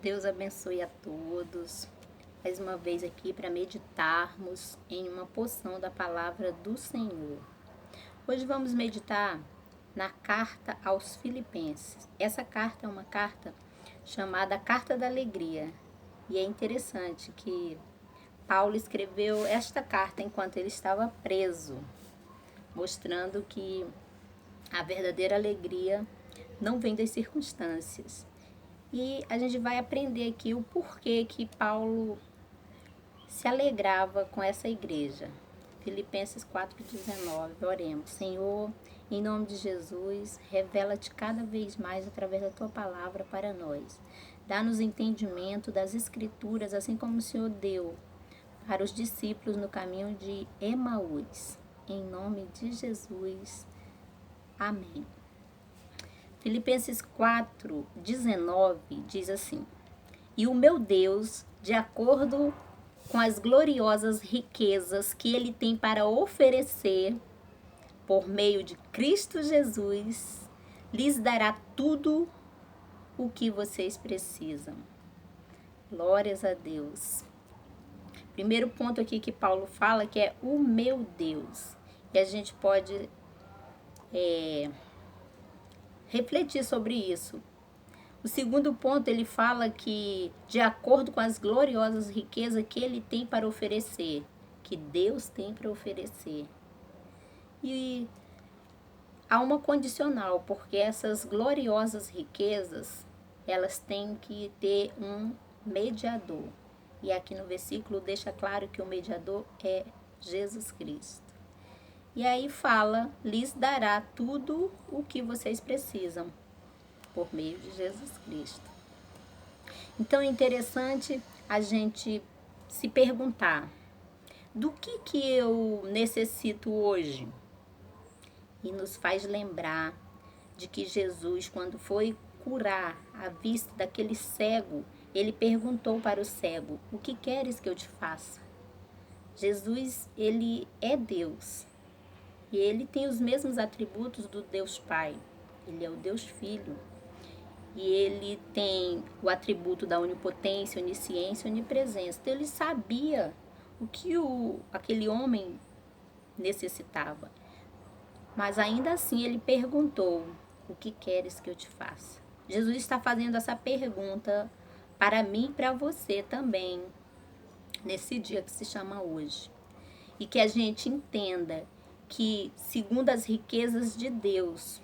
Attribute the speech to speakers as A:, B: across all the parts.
A: Deus abençoe a todos. Mais uma vez aqui para meditarmos em uma porção da palavra do Senhor. Hoje vamos meditar na carta aos Filipenses. Essa carta é uma carta chamada Carta da Alegria. E é interessante que Paulo escreveu esta carta enquanto ele estava preso, mostrando que a verdadeira alegria não vem das circunstâncias. E a gente vai aprender aqui o porquê que Paulo se alegrava com essa igreja. Filipenses 4,19. Oremos. Senhor, em nome de Jesus, revela-te cada vez mais através da tua palavra para nós. Dá-nos entendimento das Escrituras, assim como o Senhor deu para os discípulos no caminho de Emaús. Em nome de Jesus. Amém. Filipenses 4,19 diz assim: E o meu Deus, de acordo com as gloriosas riquezas que Ele tem para oferecer, por meio de Cristo Jesus, lhes dará tudo o que vocês precisam. Glórias a Deus. Primeiro ponto aqui que Paulo fala que é o meu Deus. E a gente pode refletir sobre isso. O segundo ponto, ele fala que de acordo com as gloriosas riquezas que ele tem para oferecer, que Deus tem para oferecer. E há uma condicional, porque essas gloriosas riquezas, elas têm que ter um mediador. E aqui no versículo deixa claro que o mediador é Jesus Cristo. E aí fala, lhes dará tudo o que vocês precisam, por meio de Jesus Cristo. Então é interessante a gente se perguntar, do que eu necessito hoje? E nos faz lembrar de que Jesus, quando foi curar a vista daquele cego, ele perguntou para o cego, o que queres que eu te faça? Jesus, ele é Deus. E ele tem os mesmos atributos do Deus Pai. Ele é o Deus Filho. E ele tem o atributo da onipotência, onisciência e onipresença. Então ele sabia o que aquele homem necessitava. Mas ainda assim ele perguntou, o que queres que eu te faça? Jesus está fazendo essa pergunta para mim e para você também, nesse dia que se chama hoje. E que a gente entenda que, segundo as riquezas de Deus,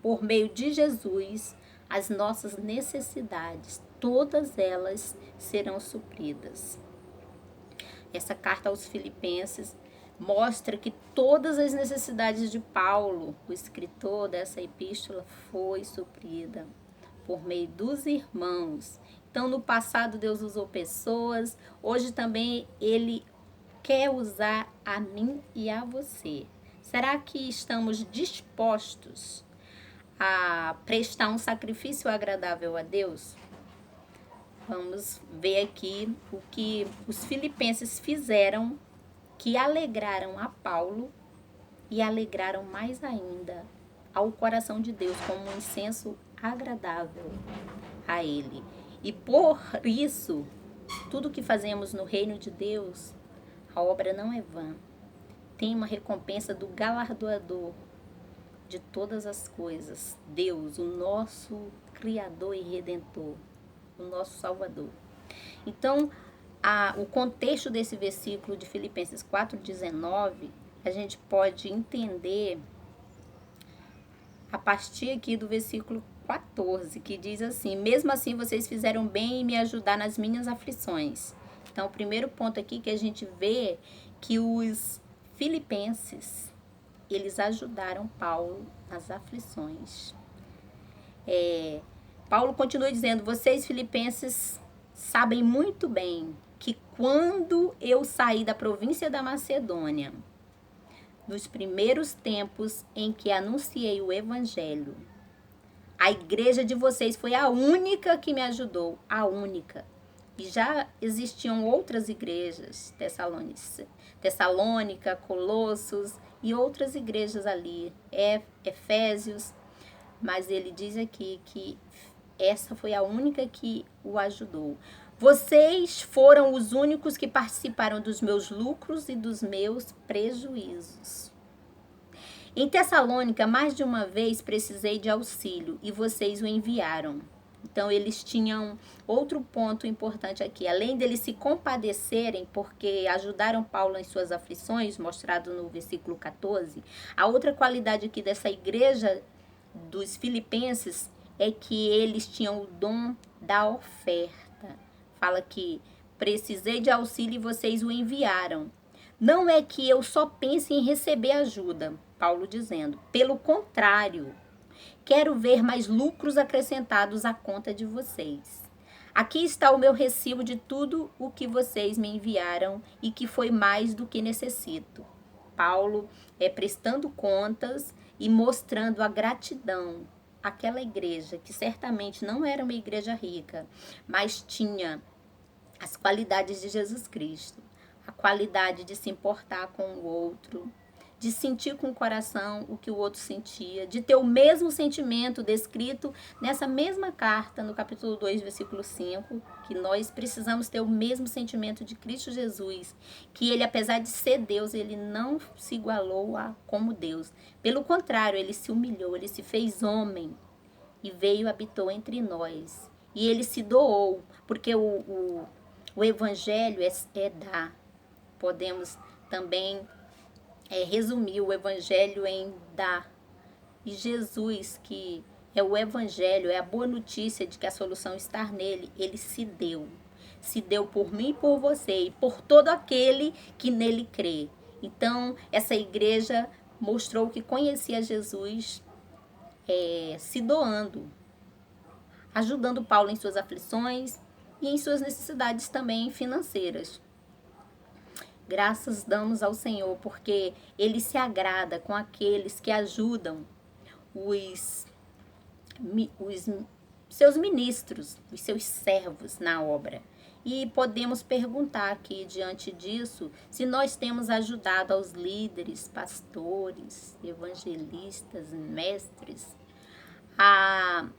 A: por meio de Jesus, as nossas necessidades, todas elas serão supridas. Essa carta aos Filipenses mostra que todas as necessidades de Paulo, o escritor dessa epístola, foi suprida por meio dos irmãos. Então, no passado, Deus usou pessoas, hoje também Ele quer usar a mim e a você. Será que estamos dispostos a prestar um sacrifício agradável a Deus? Vamos ver aqui o que os filipenses fizeram que alegraram a Paulo e alegraram mais ainda ao coração de Deus como um incenso agradável a Ele. E por isso, tudo que fazemos no reino de Deus, a obra não é vã. Tem uma recompensa do galardoador de todas as coisas, Deus, o nosso Criador e Redentor, o nosso Salvador. Então, o contexto desse versículo de Filipenses 4,19, a gente pode entender a partir aqui do versículo 14, que diz assim, mesmo assim vocês fizeram bem em me ajudar nas minhas aflições. Então, o primeiro ponto aqui que a gente vê que os filipenses, eles ajudaram Paulo nas aflições. Paulo continua dizendo, vocês filipenses sabem muito bem que quando eu saí da província da Macedônia, nos primeiros tempos em que anunciei o evangelho, a igreja de vocês foi a única que me ajudou, a única. E já existiam outras igrejas, Tessalônica, Colossos e outras igrejas ali, Efésios. Mas ele diz aqui que essa foi a única que o ajudou. Vocês foram os únicos que participaram dos meus lucros e dos meus prejuízos. Em Tessalônica, mais de uma vez precisei de auxílio e vocês o enviaram. Então, eles tinham outro ponto importante aqui. Além deles se compadecerem, porque ajudaram Paulo em suas aflições, mostrado no versículo 14, a outra qualidade aqui dessa igreja dos filipenses é que eles tinham o dom da oferta. Fala que precisei de auxílio e vocês o enviaram. Não é que eu só pense em receber ajuda, Paulo dizendo. Pelo contrário, quero ver mais lucros acrescentados à conta de vocês. Aqui está o meu recibo de tudo o que vocês me enviaram e que foi mais do que necessito. Paulo prestando contas e mostrando a gratidão àquela igreja, que certamente não era uma igreja rica, mas tinha as qualidades de Jesus Cristo, a qualidade de se importar com o outro, de sentir com o coração o que o outro sentia, de ter o mesmo sentimento descrito nessa mesma carta, no capítulo 2, versículo 5, que nós precisamos ter o mesmo sentimento de Cristo Jesus, que ele, apesar de ser Deus, ele não se igualou a como Deus. Pelo contrário, ele se humilhou, ele se fez homem e veio, habitou entre nós. E ele se doou, porque o evangelho é dar. Podemos também resumir o evangelho em dar. E Jesus, que é o evangelho, é a boa notícia de que a solução está nele, ele se deu. Se deu por mim e por você, e por todo aquele que nele crê. Então, essa igreja mostrou que conhecia Jesus se doando, ajudando Paulo em suas aflições e em suas necessidades também financeiras. Graças damos ao Senhor, porque ele se agrada com aqueles que ajudam os seus ministros, os seus servos na obra. E podemos perguntar aqui, diante disso, se nós temos ajudado aos líderes, pastores, evangelistas, mestres, a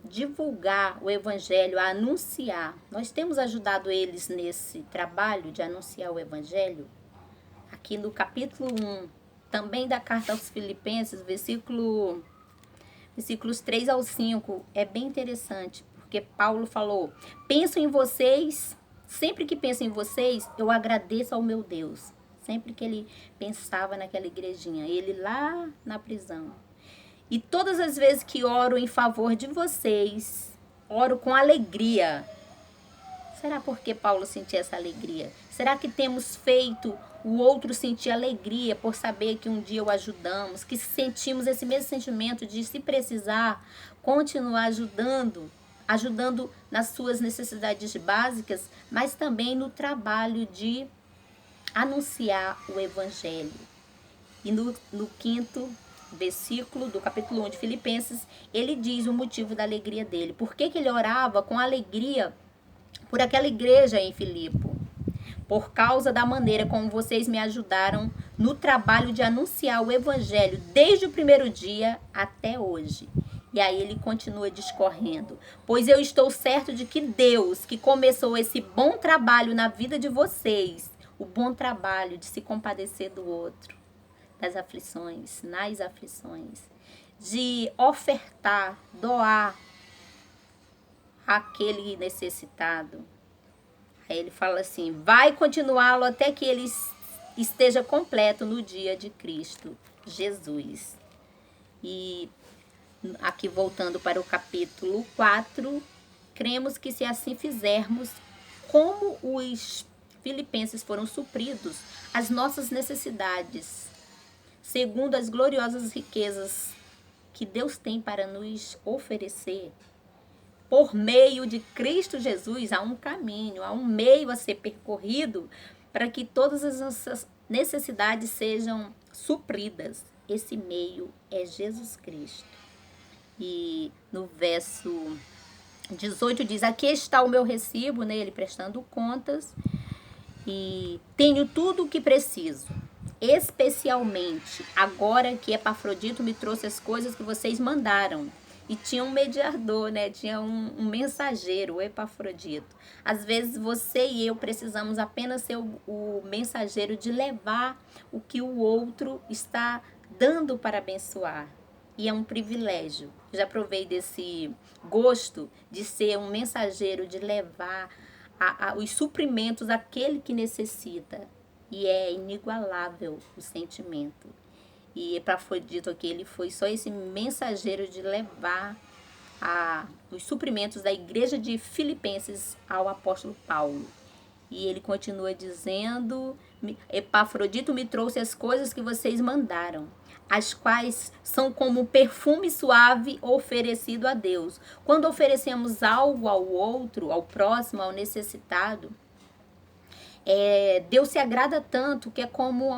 A: divulgar o evangelho, a anunciar. Nós temos ajudado eles nesse trabalho de anunciar o evangelho. Aqui no capítulo 1, também da carta aos Filipenses, versículos 3 ao 5, é bem interessante, porque Paulo falou: penso em vocês, sempre que penso em vocês, eu agradeço ao meu Deus. Sempre que ele pensava naquela igrejinha, ele lá na prisão. E todas as vezes que oro em favor de vocês, oro com alegria. Será porque Paulo sentia essa alegria? Será que temos feito o outro sentir alegria por saber que um dia o ajudamos? Que sentimos esse mesmo sentimento de, se precisar, continuar ajudando nas suas necessidades básicas, mas também no trabalho de anunciar o evangelho. E no quinto versículo do capítulo 1 de Filipenses, ele diz o motivo da alegria dele. Por que ele orava com alegria por aquela igreja em Filipo? Por causa da maneira como vocês me ajudaram no trabalho de anunciar o evangelho desde o primeiro dia até hoje. E aí ele continua discorrendo. Pois eu estou certo de que Deus, que começou esse bom trabalho na vida de vocês, o bom trabalho de se compadecer do outro, das aflições, nas aflições, de ofertar, doar àquele necessitado. Aí ele fala assim: vai continuá-lo até que ele esteja completo no dia de Cristo Jesus. E aqui voltando para o capítulo 4, cremos que se assim fizermos, como os filipenses foram supridos, as nossas necessidades, segundo as gloriosas riquezas que Deus tem para nos oferecer, por meio de Cristo Jesus, há um caminho, há um meio a ser percorrido para que todas as nossas necessidades sejam supridas. Esse meio é Jesus Cristo. E no verso 18 diz: aqui está o meu recibo, né? Ele prestando contas, e tenho tudo o que preciso. Especialmente agora que Epafrodito me trouxe as coisas que vocês mandaram. e tinha um mediador, né? Tinha um mensageiro, o Epafrodito. Às vezes você e eu precisamos apenas ser o mensageiro de levar o que o outro está dando para abençoar. E é um privilégio. Já provei desse gosto de ser um mensageiro, de levar os suprimentos àquele que necessita. E é inigualável o sentimento. E Epafrodito aqui, ele foi só esse mensageiro de levar os suprimentos da igreja de Filipenses ao apóstolo Paulo. E ele continua dizendo: Epafrodito me trouxe as coisas que vocês mandaram, as quais são como um perfume suave oferecido a Deus. Quando oferecemos algo ao outro, ao próximo, ao necessitado, Deus se agrada tanto que é como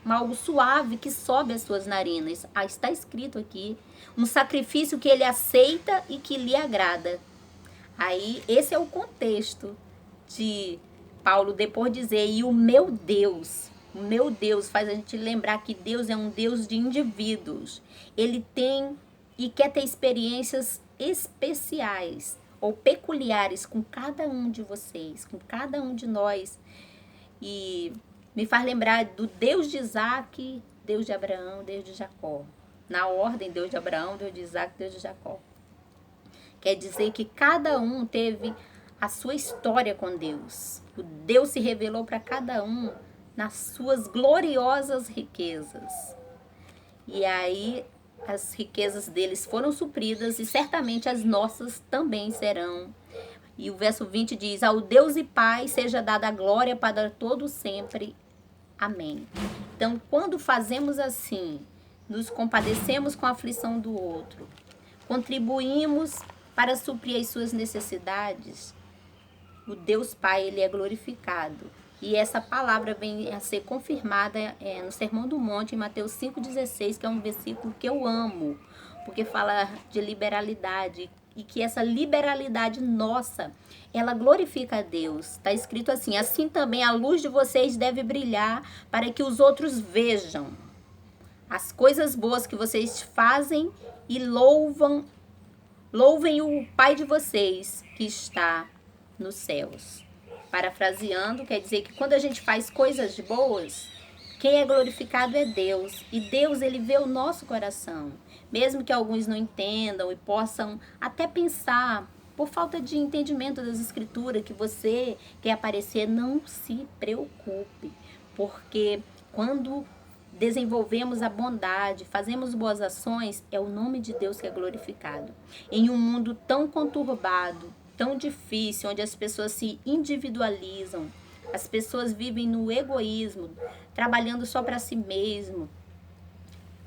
A: algo suave que sobe as suas narinas. Está escrito aqui, um sacrifício que ele aceita e que lhe agrada. Aí, esse é o contexto de Paulo depois dizer, e o meu Deus faz a gente lembrar que Deus é um Deus de indivíduos. Ele tem e quer ter experiências especiais ou peculiares com cada um de vocês, com cada um de nós. E me faz lembrar do Deus de Isaac, Deus de Abraão, Deus de Jacó. Na ordem, Deus de Abraão, Deus de Isaac, Deus de Jacó. Quer dizer que cada um teve a sua história com Deus. O Deus se revelou para cada um nas suas gloriosas riquezas. E aí as riquezas deles foram supridas e certamente as nossas também serão. E o verso 20 diz: ao Deus e Pai seja dada a glória para todo sempre. Amém. Então, quando fazemos assim, nos compadecemos com a aflição do outro, contribuímos para suprir as suas necessidades, o Deus Pai, ele é glorificado. E essa palavra vem a ser confirmada no Sermão do Monte, em Mateus 5,16, que é um versículo que eu amo, porque fala de liberalidade, e que essa liberalidade nossa, ela glorifica a Deus. Está escrito assim: assim também a luz de vocês deve brilhar, para que os outros vejam as coisas boas que vocês fazem e louvem o Pai de vocês que está nos céus. Parafraseando, quer dizer que quando a gente faz coisas boas, quem é glorificado é Deus. E Deus, ele vê o nosso coração. Mesmo que alguns não entendam e possam até pensar, por falta de entendimento das escrituras, que você quer aparecer, não se preocupe. Porque quando desenvolvemos a bondade, fazemos boas ações, é o nome de Deus que é glorificado. Em um mundo tão conturbado, tão difícil, onde as pessoas se individualizam, as pessoas vivem no egoísmo, trabalhando só para si mesmo,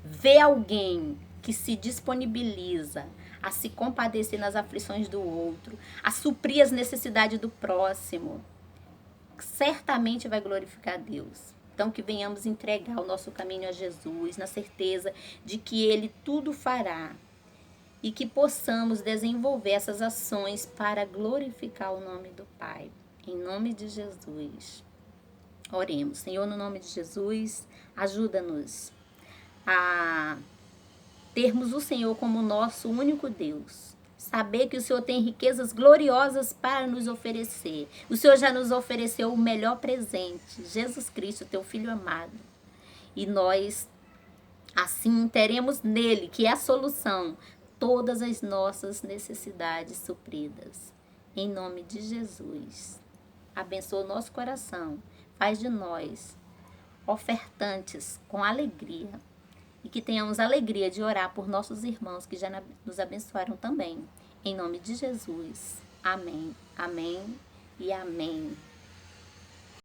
A: ver alguém que se disponibiliza a se compadecer nas aflições do outro, a suprir as necessidades do próximo, certamente vai glorificar Deus. Então, que venhamos entregar o nosso caminho a Jesus, na certeza de que Ele tudo fará. E que possamos desenvolver essas ações para glorificar o nome do Pai. Em nome de Jesus. Oremos. Senhor, no nome de Jesus, ajuda-nos a termos o Senhor como nosso único Deus. Saber que o Senhor tem riquezas gloriosas para nos oferecer. O Senhor já nos ofereceu o melhor presente, Jesus Cristo, teu Filho amado. E nós, assim, teremos nele, que é a solução, todas as nossas necessidades supridas. Em nome de Jesus. Abençoa o nosso coração. Faz de nós ofertantes com alegria. E que tenhamos alegria de orar por nossos irmãos que já nos abençoaram também. Em nome de Jesus. Amém, amém e amém.